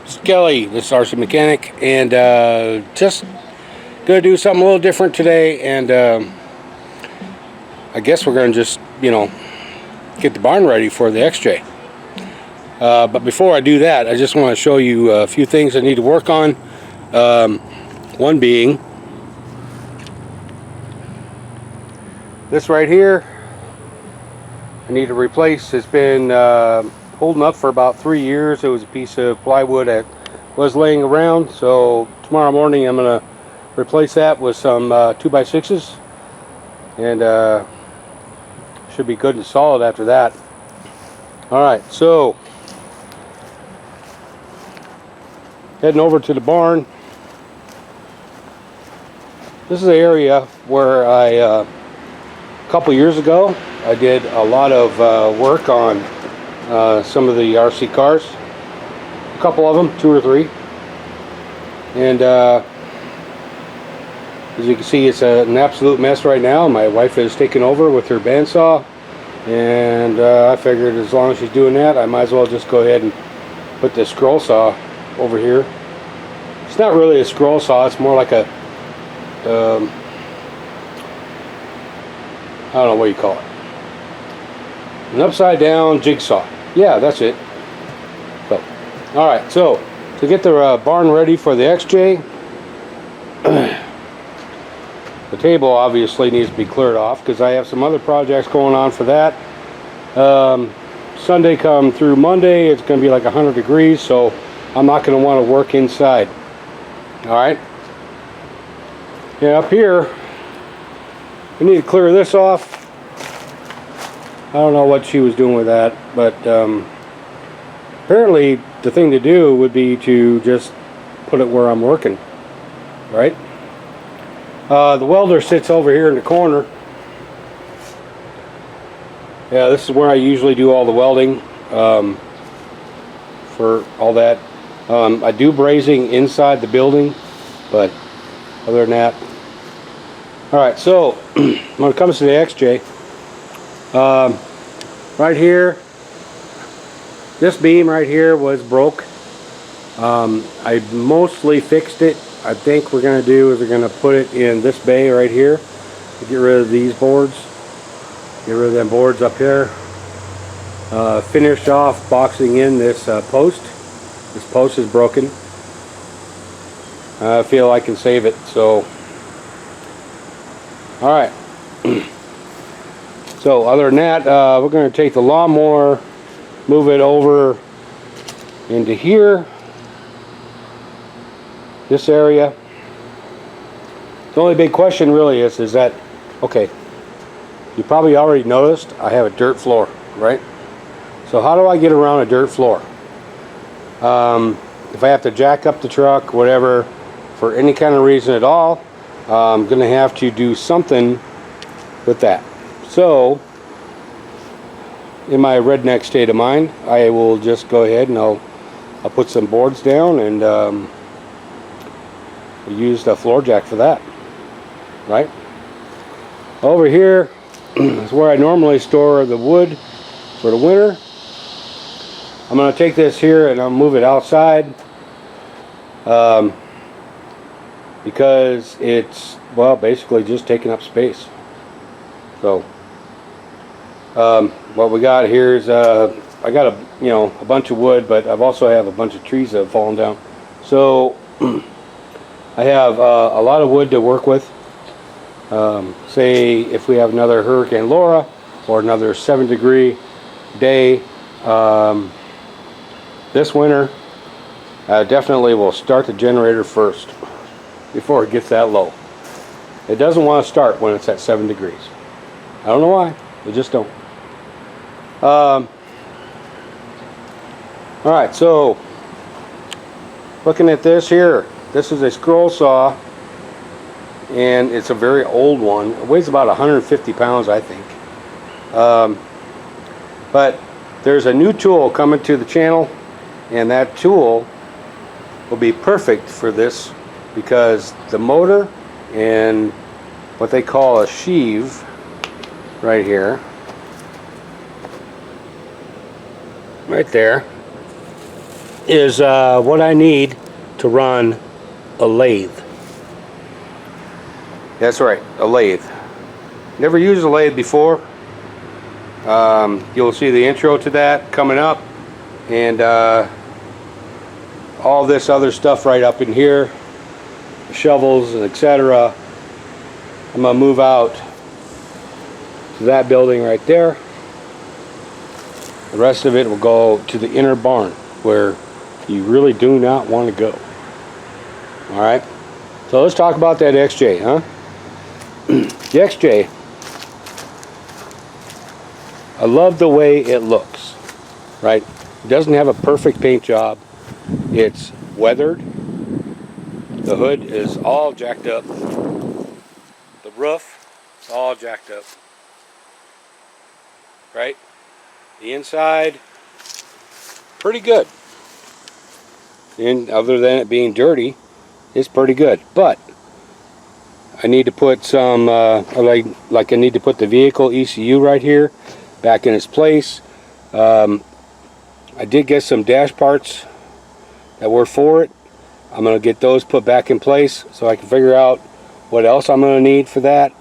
Skelly, this is RC Mechanic, and just gonna do something a little different today. And I guess we're gonna just, get the barn ready for the XJ. But before I do that, I just want to show you a few things I need to work on. One being this right here. I need to replace. It's been holding up for about 3 years. It was a piece of plywood that was laying around, so tomorrow morning I'm going to replace that with some 2x6s, and should be good and solid after that. Alright, so heading over to the barn. This is the area where a couple years ago I did a lot of work on some of the RC cars, a couple of them, 2 or 3, and as you can see, it's an absolute mess right now. My wife is taking over with her bandsaw, and I figured as long as she's doing that, I might as well just go ahead and put this scroll saw over here. It's not really a scroll saw, it's more like a I don't know what you call it, an upside down jigsaw. Yeah, that's it. So, alright, so to get the barn ready for the XJ, the table obviously needs to be cleared off because I have some other projects going on for that. Sunday come through Monday, it's going to be like 100 degrees, so I'm not going to want to work inside. Alright. Yeah, up here, we need to clear this off. I don't know what she was doing with that, but apparently the thing to do would be to just put it where I'm working, right? The welder sits over here in the corner. Yeah, this is where I usually do all the welding for all that. I do brazing inside the building, but other than that. Alright, so when it comes to the XJ, right here, this beam right here was broke. I mostly fixed it. I think we're going to do is we're going to put it in this bay right here to get rid of these boards. Get rid of them boards up here. Finish off boxing in this post. This post is broken. I feel I can save it, so alright. So other than that, we're going to take the lawnmower, move it over into here, this area. The only big question really is that, okay, you probably already noticed I have a dirt floor, right? So how do I get around a dirt floor? If I have to jack up the truck, whatever, for any kind of reason at all, I'm going to have to do something with that. So, in my redneck state of mind, I will just go ahead and I'll put some boards down and use the floor jack for that, right? Over here is where I normally store the wood for the winter. I'm going to take this here and I'll move it outside because it's, well, basically just taking up space. So what we got here is I got a bunch of wood, but I've also have a bunch of trees that have fallen down. So I have a lot of wood to work with. Say if we have another Hurricane Laura or another 7-degree day this winter, I definitely will start the generator first before it gets that low. It doesn't want to start when it's at 7 degrees. I don't know why, they just don't. Alright, so looking at this here, this is a scroll saw, and it's a very old one. It weighs about 150 pounds, I think. But there's a new tool coming to the channel, and that tool will be perfect for this because the motor and what they call a sheave right here, right there, is what I need to run a lathe. That's right, a lathe. Never used a lathe before. You'll see the intro to that coming up, and all this other stuff right up in here, shovels and etc. I'm gonna move out to that building right there. The rest of it will go to the inner barn where you really do not want to go. All right, so let's talk about that XJ, huh? The XJ, I love the way it looks, right? It doesn't have a perfect paint job. It's weathered. The hood is all jacked up. The roof is all jacked up, right? The inside, pretty good. And other than it being dirty, it's pretty good. But I need to put some, like I need to put the vehicle ECU right here back in its place. I did get some dash parts that were for it. I'm going to get those put back in place so I can figure out what else I'm going to need for that.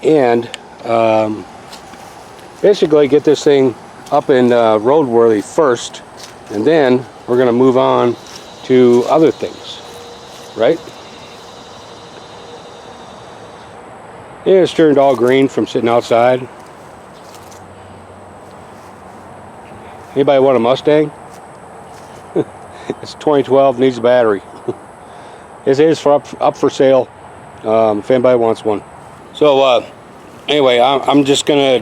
And basically get this thing up and roadworthy first, and then we're going to move on to other things, right? Yeah, it's turned all green from sitting outside. Anybody want a Mustang? It's 2012, needs a battery. It is up for sale, if anybody wants one. So anyway, I'm just gonna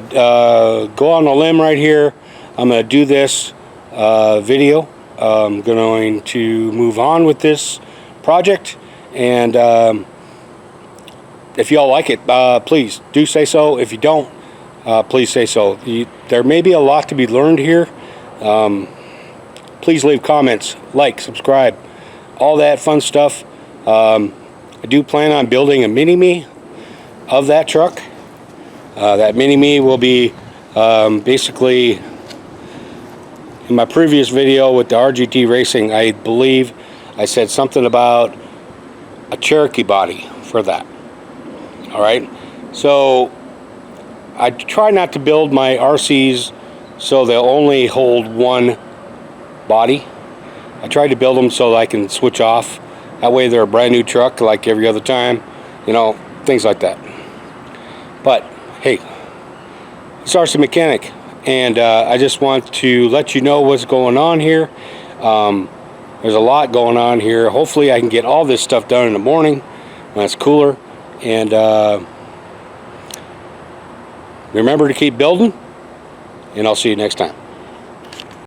go on a limb right here. I'm gonna do this video. I'm going to move on with this project, and if y'all like it, please do say so. If you don't, please say so. There may be a lot to be learned here. Please leave comments, like, subscribe, all that fun stuff. I do plan on building a mini-me of that truck. That mini-me will be basically, in my previous video with the RGT Racing, I believe I said something about a Cherokee body for that. All right, so I try not to build my RCs so they'll only hold one body. I try to build them so that I can switch off. That way they're a brand new truck like every other time, you know, things like that. But hey, it's RC Mechanic, and I just want to let you know what's going on here. There's a lot going on here. Hopefully I can get all this stuff done in the morning when it's cooler. And remember to keep building, and I'll see you next time.